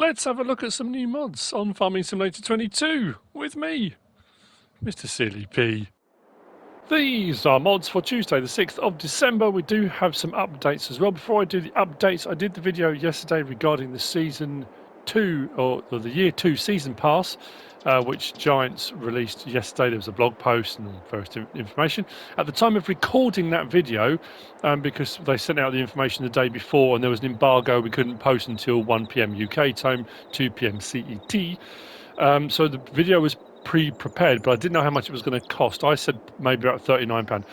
Let's have a look at some new mods on Farming Simulator 22 with me, MrSealyp. These are mods for Tuesday the 6th of December. We do have some updates as well. Before I do the updates, I did the video yesterday regarding the Season 2, or the Year 2 Season Pass, which Giants released yesterday. There was a blog post and various information. At the time of recording that video, because they sent out the information the day before and there was an embargo, we couldn't post until 1 PM UK time, 2 PM CET. So the video was pre-prepared, but I didn't know how much it was going to cost. I said maybe about £39.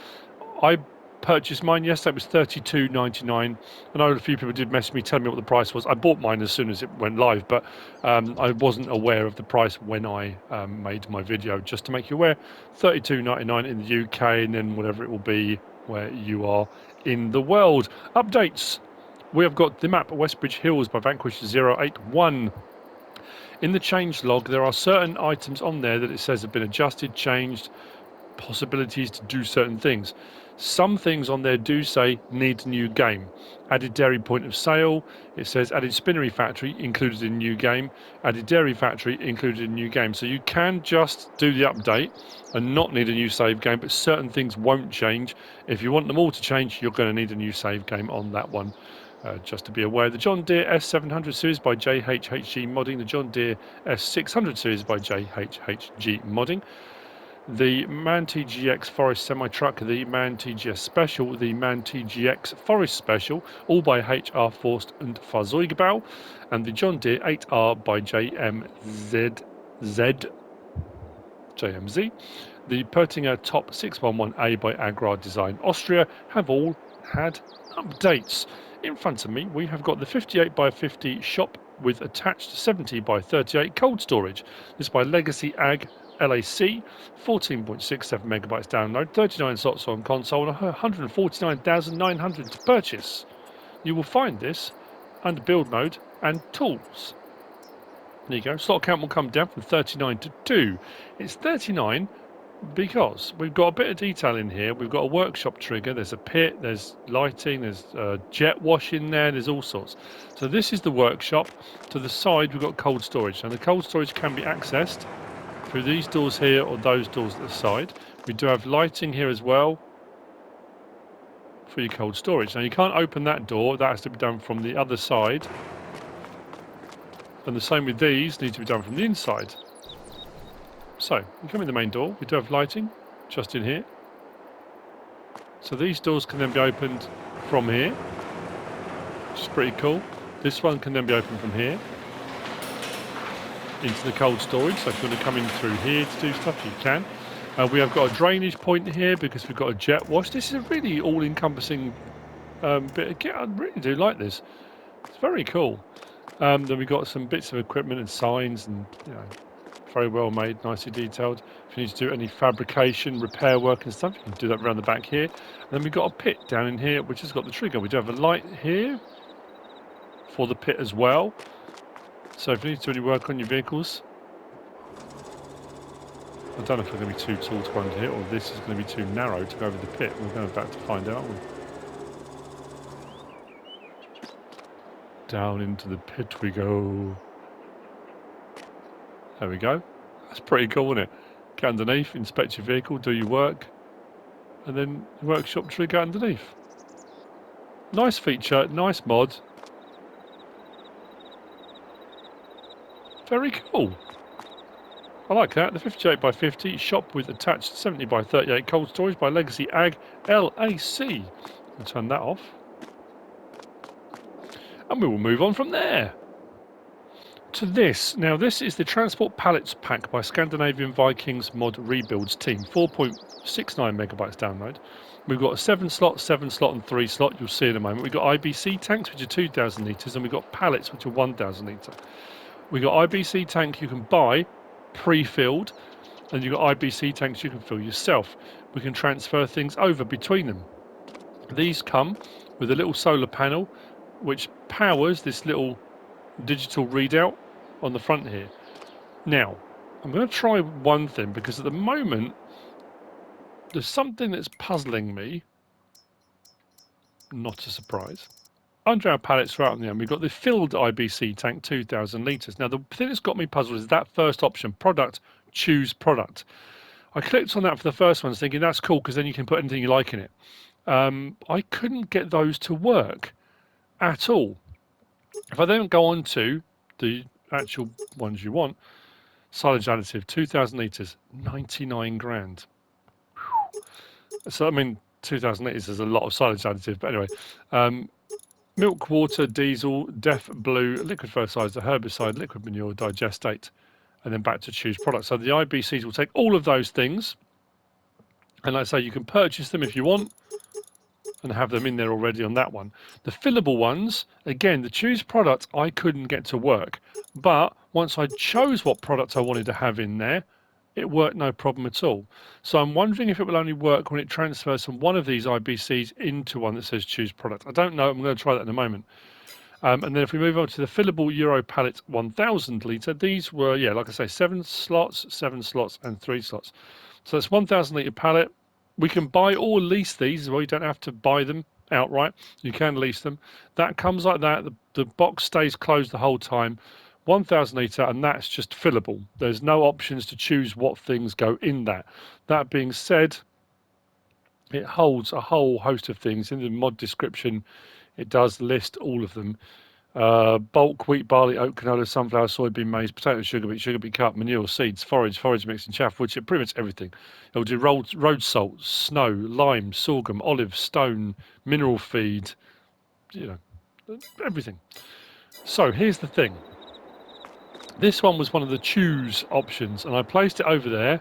I purchased mine yesterday. It was $32.99. I know a few people did message me telling me what the price was. I bought mine as soon as it went live, but I wasn't aware of the price when I made my video. Just to make you aware, $32.99 in the UK, and then whatever it will be where you are in the world. Updates. We have got the map Westbridge Hills by Vanquish 081. In the change log, there are certain items on there that it says have been adjusted, changed, possibilities to do certain things. Some things on there do say need new game. Added dairy point of sale. It says added spinnery factory included in new game. Added dairy factory included in new game. So you can just do the update and not need a new save game, but certain things won't change. If you want them all to change, you're going to need a new save game on that one. Just to be aware, the John Deere S700 series by JHHG-Modding, the John Deere S600 series by JHHG-Modding, the MAN TGX Forest Semi-Truck, the MAN TGS Special, the MAN TGX Forest Special, all by HR Forst and Fahrzeugbau, and the John Deere 8R by JMZ, the Pertinger Top 611A by Agrar Design Austria have all had updates. In front of me, we have got the 58 by 50 shop with attached 70 by 38 cold storage. This by LegacyAg-LAC, 14.67 megabytes download, 39 slots on console, and 149,900 to purchase. You will find this under build mode and tools. There you go. Slot count will come down from 39 to 2. It's 39 because we've got a bit of detail in here. We've got a workshop trigger, there's a pit, there's lighting, there's jet wash in there, there's all sorts. So this is the workshop. To the side we've got cold storage. Now the cold storage can be accessed through these doors here or those doors at the side. We do have lighting here as well for your cold storage. Now you can't open that door, that has to be done from the other side. And the same with these, need to be done from the inside. So, we come in the main door, we do have lighting just in here. So these doors can then be opened from here, which is pretty cool. This one can then be opened from here into the cold storage. So if you want to come in through here to do stuff, you can. We have got a drainage point here because we've got a jet wash. This is a really all-encompassing bit. I really do like this. It's very cool. Then we've got some bits of equipment and signs and, you know, very well made, nicely detailed. If you need to do any fabrication, repair work and stuff, you can do that around the back here. And then we've got a pit down in here, which has got the trigger. We do have a light here for the pit as well. So if you need to do any work on your vehicles, I don't know if we're going to be too tall to go under here, or this is going to be too narrow to go over the pit. We're going to have to find out, aren't we? Down into the pit we go. There we go. That's pretty cool, isn't it? Get underneath, inspect your vehicle, do your work, and then the workshop trigger underneath. Nice feature, nice mod. Very cool. I like that. The 58 by 50 shop with attached 70 by 38 cold storage by LegacyAg-LAC. I'll turn that off. And we will move on from there to this. Now this is the Transport Pallets pack by Scandinavian Vikings mod rebuilds team, 4.69 megabytes download. We've got a 7 slot, and 3 slot, you'll see in a moment. We've got IBC tanks, which are 2,000 litres, and we've got pallets, which are 1,000 litre. We've got IBC tank you can buy pre-filled, and you've got IBC tanks you can fill yourself. We can transfer things over between them. These come with a little solar panel which powers this little digital readout on the front here. Now, I'm going to try one thing because at the moment there's something that's puzzling me. Not a surprise. under our pallets right on the end, we've got the filled IBC tank, 2,000 litres. Now, the thing that's got me puzzled is that first option, product, choose product. I clicked on that for the first one, thinking that's cool because then you can put anything you like in it. I couldn't get those to work at all. If I then go on to the actual ones you want, silage additive, 2,000 litres, 99 grand. So, I mean, 2,000 litres is a lot of silage additive, but anyway. Milk, water, diesel, deaf blue, liquid fertiliser, herbicide, liquid manure, digestate, and then back to choose product. So the IBCs will take all of those things, and like I say, you can purchase them if you want, and have them in there already on that one. The fillable ones, again, the choose product I couldn't get to work, but once I chose what product I wanted to have in there, it worked no problem at all. So I'm wondering if it will only work when it transfers from one of these IBCs into one that says choose product. I don't know, I'm going to try that in a moment. And then if we move on to the fillable Euro Pallet 1000 litre, these were, yeah, like I say, 7 slots, and 3 slots. So that's 1,000 litre pallet. We can buy or lease these as well. You don't have to buy them outright. You can lease them. That comes like that. The box stays closed the whole time. 1,000 litre, and that's just fillable. There's no options to choose what things go in that. That being said, it holds a whole host of things. In the mod description, it does list all of them. Bulk, wheat, barley, oat, canola, sunflower, soybean, maize, potato, sugar beet cup, manure, seeds, forage mix and chaff, which is pretty much everything. It'll do road salt, snow, lime, sorghum, olive, stone, mineral feed, everything. So here's the thing. This one was one of the choose options, and I placed it over there.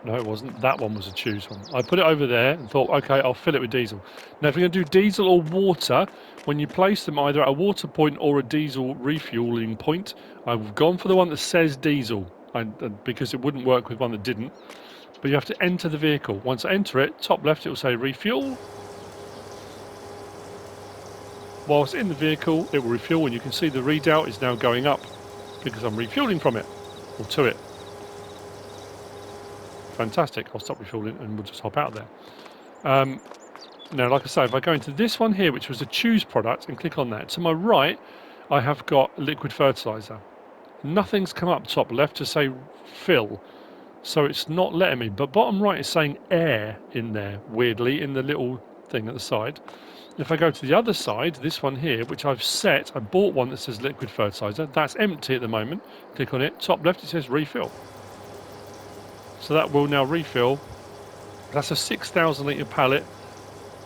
No, it wasn't. That one was a choose one. I put it over there and thought, okay, I'll fill it with diesel. Now, if you're going to do diesel or water, when you place them either at a water point or a diesel refueling point, I've gone for the one that says diesel because it wouldn't work with one that didn't. But you have to enter the vehicle. Once I enter it, top left, it will say refuel. Whilst in the vehicle, it will refuel, and you can see the readout is now going up because I'm refueling from it, or to it. Fantastic. I'll stop refueling and we'll just hop out there. Now, like I say, if I go into this one here, which was a choose product, and click on that, to my right, I have got liquid fertiliser. Nothing's come up top left to say fill, so it's not letting me. But bottom right is saying air in there, weirdly, in the little thing at the side. If I go to the other side, this one here, which I've set, I bought one that says liquid fertiliser. That's empty at the moment. Click on it. Top left, it says refill. So that will now refill. That's a 6,000 litre pallet.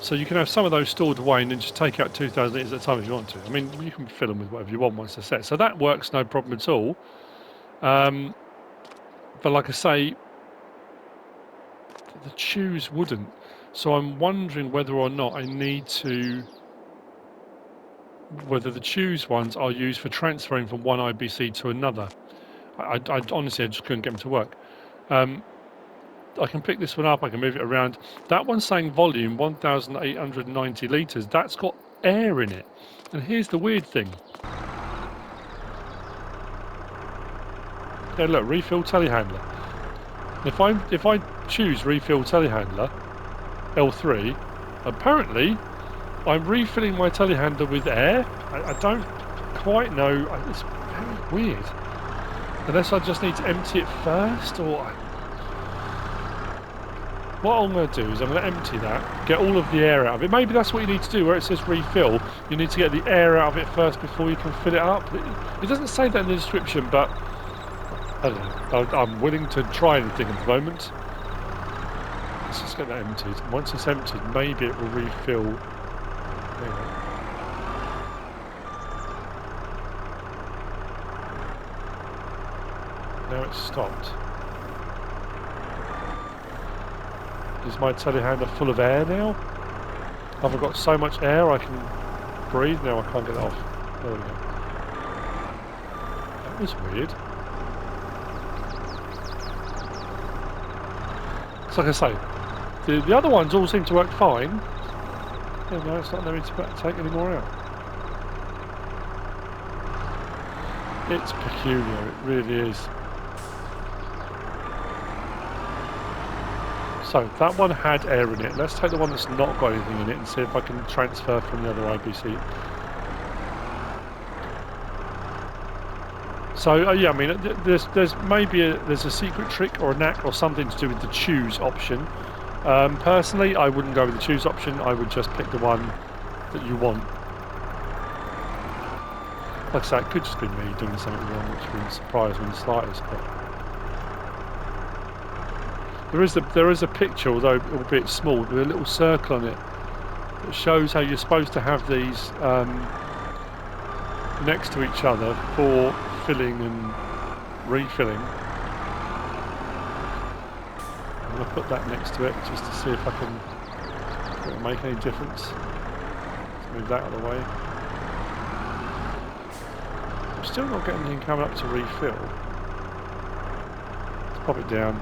So you can have some of those stored away and then just take out 2,000 litres at a time if you want to. I mean, you can fill them with whatever you want once they're set. So that works no problem at all. But like I say, the choose wouldn't. So I'm wondering whether or not I need to... whether the choose ones are used for transferring from one IBC to another. I honestly, I just couldn't get them to work. I can pick this one up, I can move it around. That one's saying volume 1,890 litres. That's got air in it. And here's the weird thing. Yeah, look, refill telehandler. If I choose refill telehandler, L3, apparently I'm refilling my telehandler with air. I don't quite know. It's very weird. Unless I just need to empty it first, or... What I'm going to do is I'm going to empty that, get all of the air out of it. Maybe that's what you need to do, where it says refill. You need to get the air out of it first before you can fill it up. It doesn't say that in the description, but I don't know. I'm willing to try anything at the moment. Let's just get that emptied. Once it's emptied, maybe it will refill. There you go. Now it's stopped. Is my telehandler full of air now? Have I got so much air I can breathe? No, I can't get it off. There we go. That was weird. So like I say, the other ones all seem to work fine. Yeah, no, it's not letting me to take any more out. It's peculiar, it really is. So that one had air in it. Let's take the one that's not got anything in it and see if I can transfer from the other IBC. So yeah, I mean, there's maybe there's a secret trick or a knack or something to do with the choose option. Personally, I wouldn't go with the choose option. I would just pick the one that you want. Like I say, it could just be me doing something wrong, which wouldn't surprise me in the slightest. But there is a picture, although albeit small, with a little circle on it that shows how you're supposed to have these next to each other for filling and refilling. I'm going to put that next to it just to see if I can make any difference. Let's move that out of the way. I'm still not getting anything coming up to refill. Let's pop it down.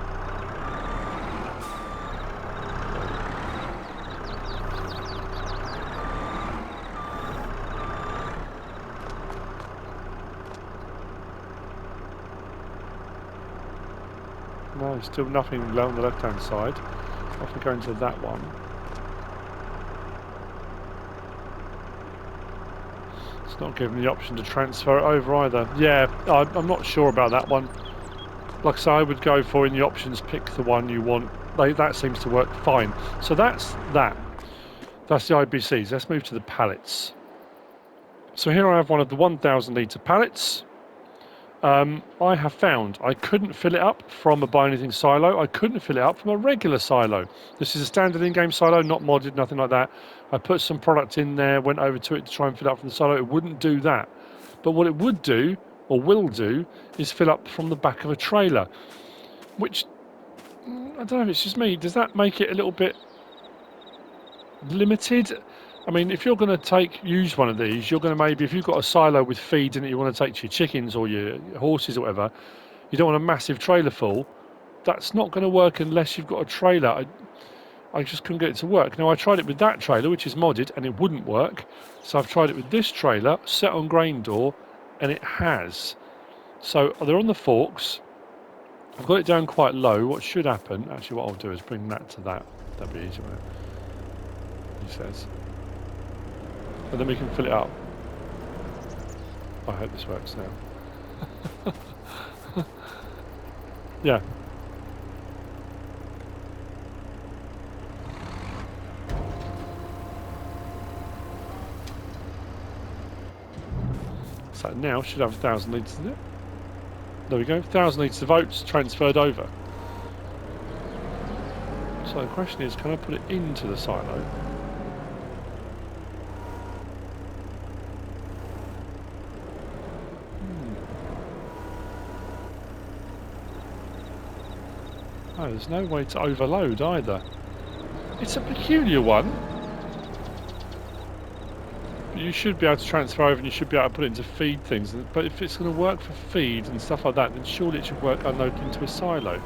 No, still nothing on the left hand side. If we go into that one. It's not giving me the option to transfer it over either. Yeah, I'm not sure about that one. Like I say, I would go for in the options, pick the one you want. That seems to work fine. So that's that. That's the IBCs. Let's move to the pallets. So here I have one of the 1,000 litre pallets. I have found I couldn't fill it up from a buy anything silo. I couldn't fill it up from a regular silo. This is a standard in-game silo, not modded, nothing like that. I put some product in there, went over to it to try and fill it up from the silo. It wouldn't do that. But what it would do, or will do, is fill up from the back of a trailer. Which, I don't know if it's just me, does that make it a little bit limited? I mean, if you're going to use one of these, you're going to maybe, if you've got a silo with feed in it you want to take to your chickens or your horses or whatever, you don't want a massive trailer full. That's not going to work unless you've got a trailer. I just couldn't get it to work. Now, I tried it with that trailer, which is modded, and it wouldn't work. So I've tried it with this trailer, set on grain door, and it has. So they're on the forks. I've got it down quite low. What should happen, actually what I'll do is bring that to that. That'd be easier, won't it? He says. And then we can fill it up. I hope this works now. Yeah. So now should have 1,000 litres in it. There we go, 1,000 litres of oats transferred over. So the question is, can I put it into the silo? Oh, there's no way to overload either. It's a peculiar one. But you should be able to transfer over and you should be able to put it into feed things. But if it's going to work for feed and stuff like that, then surely it should work unloaded into a silo.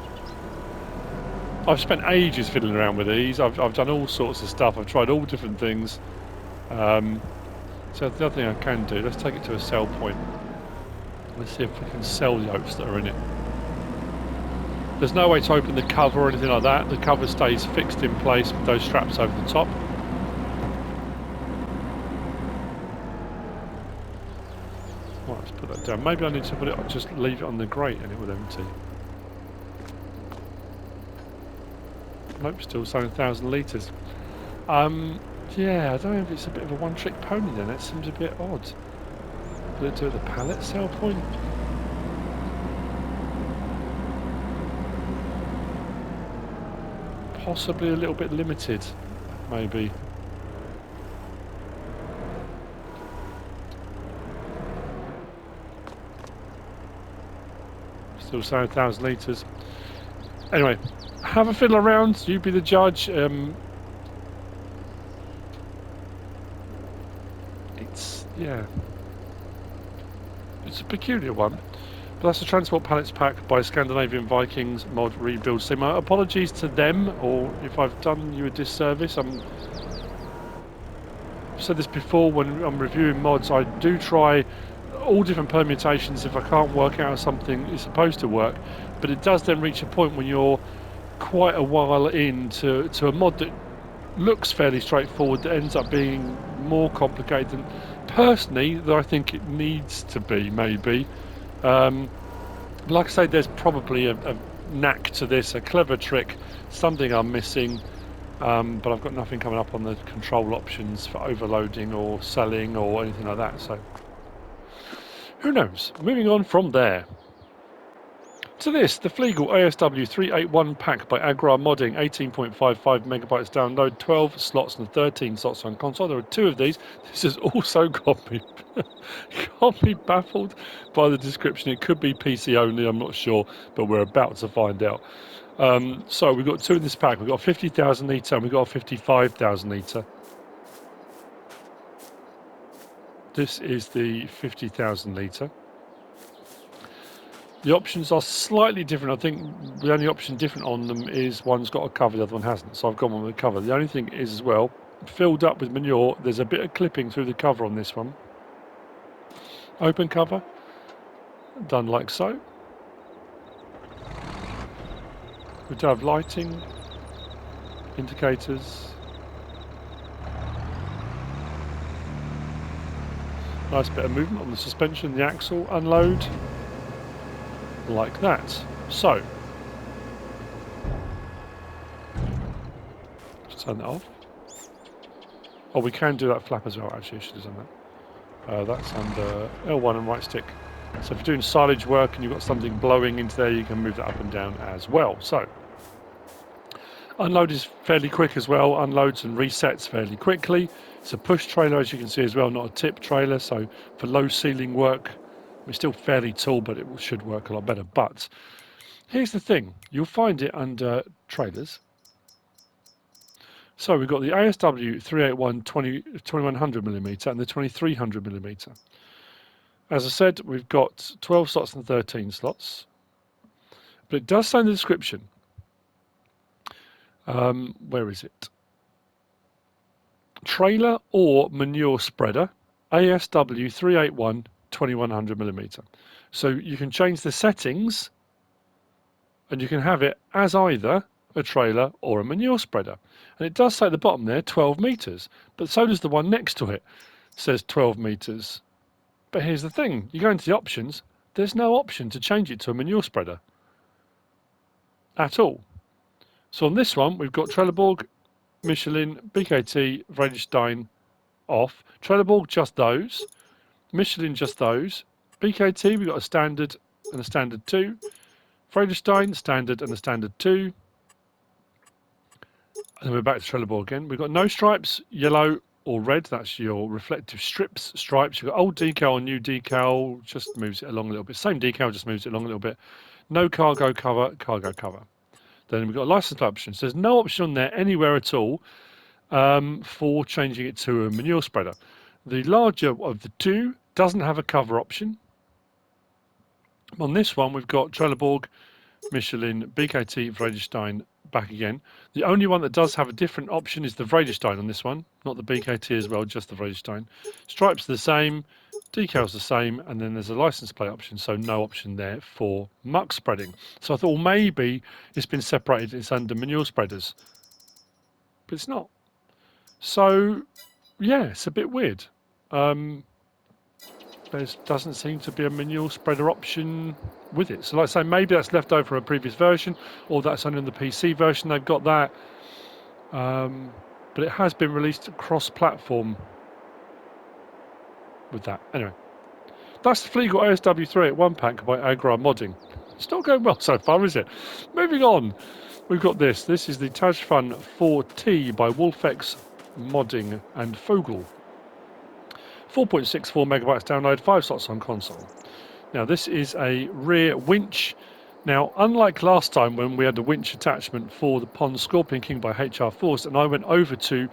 I've spent ages fiddling around with these. I've done all sorts of stuff. I've tried all different things. So the other thing I can do, let's take it to a sell point. Let's see if we can sell the oats that are in it. There's no way to open the cover or anything like that. The cover stays fixed in place with those straps over the top. Right, let's put that down. Maybe I need to put it, just leave it on the grate and it will empty. Nope, still saying 1,000 litres. Yeah, I don't know if it's a bit of a one-trick pony then. That seems a bit odd. Will it do at the pallet sell point? Possibly a little bit limited, maybe. Still saying 1,000 litres. Anyway, have a fiddle around, you be the judge. Yeah, it's a peculiar one. But that's the Transport Pallets pack by Scandinavian Vikings mod rebuild sim. Apologies to them, or if I've done you a disservice. I've said this before, when I'm reviewing mods, I do try all different permutations if I can't work out how something is supposed to work. But it does then reach a point when you're quite a while into a mod that looks fairly straightforward that ends up being more complicated than personally that I think it needs to be, maybe. Like I say, there's probably a knack to this, a clever trick, something I'm missing, but I've got nothing coming up on the control options for overloading or selling or anything like that, so who knows. Moving on from there to this, the Fliegl ASW 381 pack by AgrarModding, 18.55 megabytes download, 12 slots and 13 slots on console. There are 2 of these. This has also got me, got me baffled by the description. It could be PC only, I'm not sure, but we're about to find out. So we've got 2 in this pack. We've got a 50,000 litre and we've got a 55,000 litre. This is the 50,000 litre. The options are slightly different. I think the only option different on them is one's got a cover, the other one hasn't. So I've got one with a cover. The only thing is as well, filled up with manure, there's a bit of clipping through the cover on this one. Open cover, done like so. We do have lighting, indicators. Nice bit of movement on the suspension, the axle, unload. Like that. So, just turn that off. Oh, we can do that flap as well, actually. I should have done that. That's under L1 and right stick. So if you're doing silage work and you've got something blowing into there, you can move that up and down as well. So, unload is fairly quick as well. Unloads and resets fairly quickly. It's a push trailer, as you can see as well, not a tip trailer. So for low ceiling work, we're still fairly tall, but it should work a lot better. But here's the thing. You'll find it under trailers. So we've got the ASW 381 2100mm and the 2300mm. As I said, we've got 12 slots and 13 slots. But it does say in the description, where is it? Trailer or manure spreader, ASW 381 2100mm. So you can change the settings and you can have it as either a trailer or a manure spreader. And it does say at the bottom there 12 meters, but so does the one next to it. It says 12 meters. But here's the thing, you go into the options, there's no option to change it to a manure spreader at all. So on this one, we've got Trelleborg, Michelin, BKT, Vredestein off. Trelleborg, just those. Michelin, just those. BKT, we've got a standard and a standard 2. Vredestein, standard and a standard 2. And then we're back to Trelleborg again. We've got no stripes, yellow or red. That's your reflective strips, stripes. You've got old decal and new decal. Just moves it along a little bit. Same decal, just moves it along a little bit. No cargo cover, cargo cover. Then we've got license plate options. There's no option on there anywhere at all for changing it to a manure spreader. The larger of the 2 doesn't have a cover option. On this one, we've got Trelleborg, Michelin, BKT, Vredestein, back again. The only one that does have a different option is the Vredestein on this one, not the BKT as well, just the Vredestein. Stripes are the same, decals the same, and then there's a license plate option, so no option there for muck spreading. So I thought, well, maybe it's been separated, it's under manure spreaders, but it's not. So, yeah, it's a bit weird. There doesn't seem to be a manure spreader option with it. So like I say, maybe that's left over from a previous version, or that's only on the PC version they've got that. But it has been released cross-platform with that. Anyway, that's the Fliegl ASW 381 pack by AgrarModding. It's not going well so far, is it? Moving on, we've got this. This is the Tajfun 4T by WOLFex Modding and Fogl. 4.64 megabytes download, 5 slots on console. Now this is a rear winch. Now, unlike last time when we had the winch attachment for the Pond Scorpion King by HR Force, and I went over to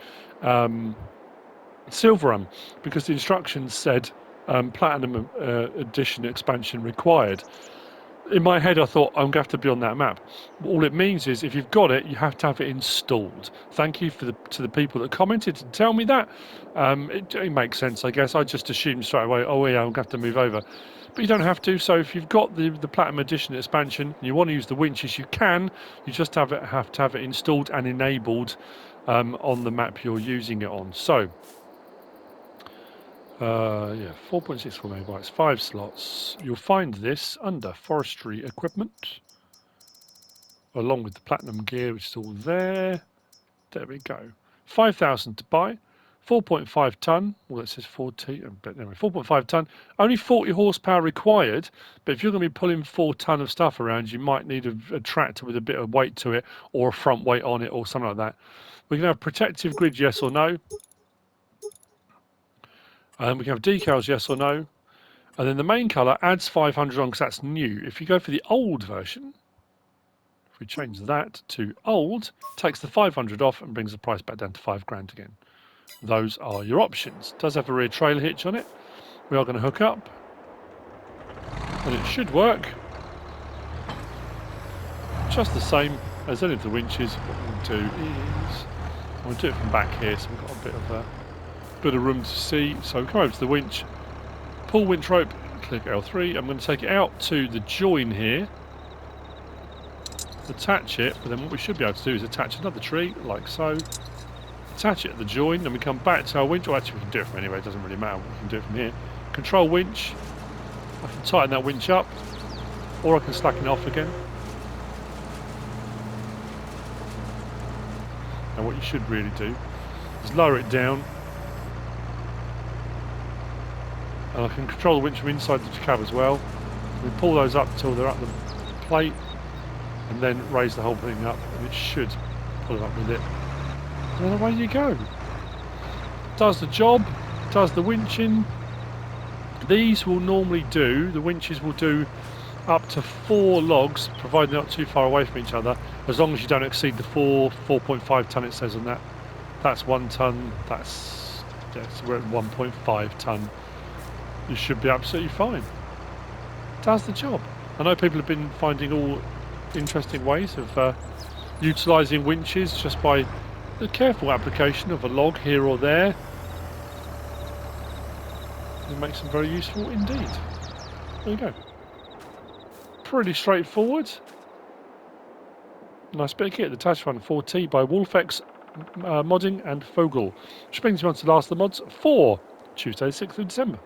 Silverum because the instructions said Platinum Edition expansion required. In my head, I thought, I'm going to have to be on that map. All it means is if you've got it, you have to have it installed. Thank you to the people that commented to tell me that. It makes sense, I guess. I just assumed straight away, oh yeah, I'm going to have to move over. but you don't have to. So if you've got the Platinum Edition expansion and you want to use the winches, you can. You just have to have it installed and enabled on the map you're using it on. So yeah, 4.64 megabytes, 5 slots. You'll find this under Forestry equipment, along with the Platinum gear, which is all there. There we go. 5,000 to buy. 4.5 ton. Well, it says 40, but anyway, 4.5 ton. Only 40 horsepower required. But if you're going to be pulling 4 ton of stuff around, you might need a tractor with a bit of weight to it, or a front weight on it, or something like that. We can have protective grid, yes or no. We can have decals, yes or no. And then the main colour adds 500 on because that's new. If you go for the old version, if we change that to old, takes the 500 off and brings the price back down to 5 grand again. Those are your options. It does have a rear trailer hitch on it. We are going to hook up, and it should work just the same as any of the winches. What we'll do is we'll do it from back here, so we've got a bit of room to see. So we come over to the winch, pull winch rope, click L3. I'm going to take it out to the join here, attach it, but then what we should be able to do is attach another tree like so. Attach it at the join, and we come back to our winch. Or actually, we can do it from anywhere, it doesn't really matter. We can do it from here. Control winch. I can tighten that winch up, or I can slacken it off again. Now, what you should really do is lower it down, and I can control the winch from inside the cab as well. We pull those up till they're at the plate, and then raise the whole thing up, and it should pull it up with it. And away you go. Does the job, does the winching. These will normally do, the winches will do up to 4 logs, provided they're not too far away from each other, as long as you don't exceed the 4.5 ton it says on that. That's 1 ton, that's, we're at 1.5 ton. You should be absolutely fine. Does the job. I know people have been finding all interesting ways of utilising winches just by the careful application of a log here or there. It makes them very useful indeed. There you go. Pretty straightforward. Nice bit of kit, the Tajfun 4T by WOLFex Modding and Fogl. Which brings me on to the last of the mods for Tuesday the 6th of December.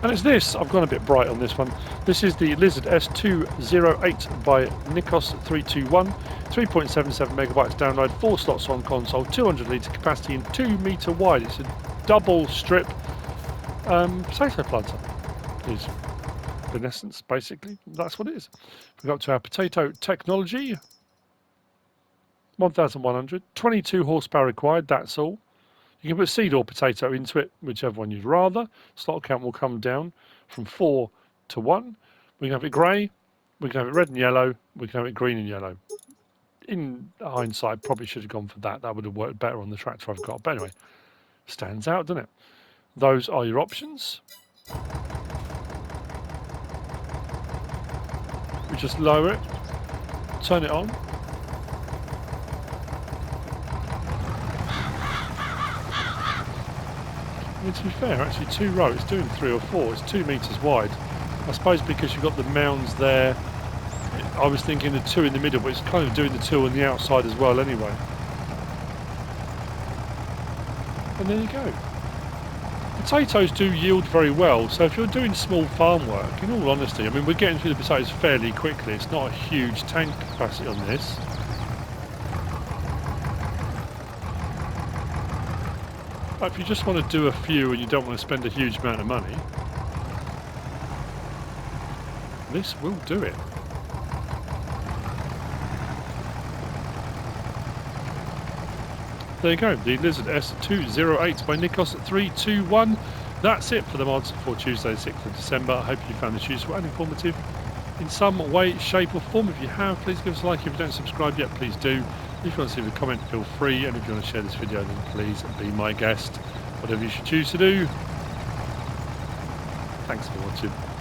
And it's this, I've gone a bit bright on this one. This is the Lizard S208 by Nikos321, 3.77 megabytes download, 4 slots on console, 200 litre capacity and 2 metre wide. It's a double strip potato planter. Is in essence, basically, that's what it is. We go up to our potato technology, 1100, 22 horsepower required, that's all. You can put seed or potato into it, whichever one you'd rather. Slot count will come down from 4 to 1. We can have it grey, we can have it red and yellow, we can have it green and yellow. In hindsight, probably should have gone for that. That would have worked better on the tractor I've got. But anyway, stands out, doesn't it? Those are your options. We just lower it, turn it on. I mean, to be fair, actually 2 row, it's doing 3 or 4, it's 2 metres wide. I suppose because you've got the mounds there, I was thinking the 2 in the middle, but it's kind of doing the 2 on the outside as well anyway. And there you go. Potatoes do yield very well, so if you're doing small farm work, in all honesty, I mean, we're getting through the potatoes fairly quickly. It's not a huge tank capacity on this. But if you just want to do a few and you don't want to spend a huge amount of money, this will do it. There you go, the Lizard S208 by Nikos321. That's it for the mods for Tuesday the 6th of December. I hope you found this useful and informative in some way, shape or form. If you have, please give us a like. If you don't subscribe yet, please do. If you want to leave a comment, feel free. And if you want to share this video, then please be my guest. Whatever you should choose to do. Thanks for watching.